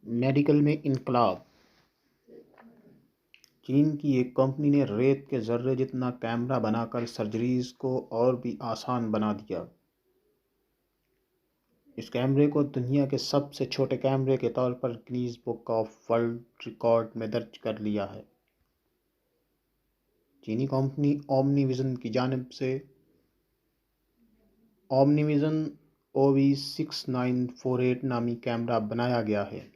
Medical میں انقلاب۔ چین کی ایک کمپنی نے ریت کے ذرے جتنا کیمرہ بنا کر سرجریز کو اور بھی آسان بنا دیا۔ اس کیمرے کو دنیا کے سب سے چھوٹے کیمرے کے طور پر Guinness book of world record میں درج کر لیا ہے۔ چینی کمپنی اومنی ویژن کی جانب سے اومنی ویژن OV6948 نامی کیمرہ بنایا گیا ہے،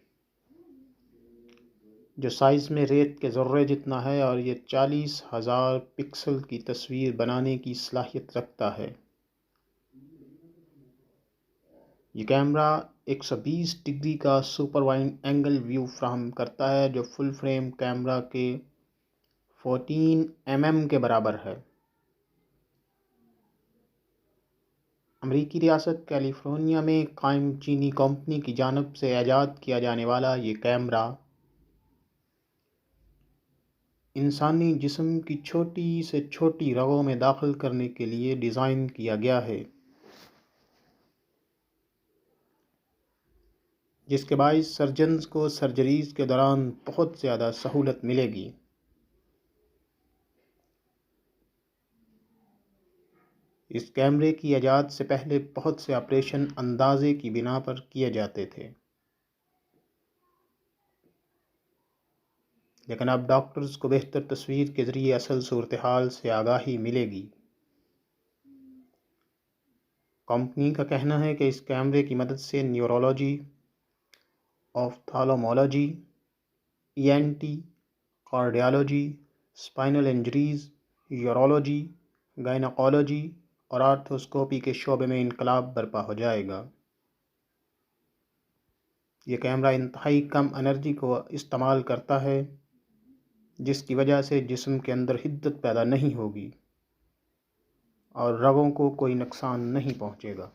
جو سائز میں ریت کے ذرے جتنا ہے اور یہ 40,000 پکسل کی تصویر بنانے کی صلاحیت رکھتا ہے۔ یہ کیمرہ 120 ڈگری کا سپر وائڈ اینگل ویو فراہم کرتا ہے، جو فل فریم کیمرہ کے 14 mm کے برابر ہے۔ امریکی ریاست کیلیفورنیا میں قائم چینی کمپنی کی جانب سے ایجاد کیا جانے والا یہ کیمرہ انسانی جسم کی چھوٹی سے چھوٹی رگوں میں داخل کرنے کے لیے ڈیزائن کیا گیا ہے، جس کے باعث سرجنز کو سرجریز کے دوران بہت زیادہ سہولت ملے گی۔ اس کیمرے کی ایجاد سے پہلے بہت سے آپریشن اندازے کی بنا پر کیے جاتے تھے، لیکن اب ڈاکٹرز کو بہتر تصویر کے ذریعے اصل صورتحال سے آگاہی ملے گی۔ کمپنی کا کہنا ہے کہ اس کیمرے کی مدد سے neurology, ophthalmology, ENT، cardiology, spinal injuries, urology, gynaecology اور آرتھوسکوپی کے شعبے میں انقلاب برپا ہو جائے گا۔ یہ کیمرہ انتہائی کم انرجی کو استعمال کرتا ہے، جس کی وجہ سے جسم کے اندر حدت پیدا نہیں ہوگی اور رگوں کو کوئی نقصان نہیں پہنچے گا۔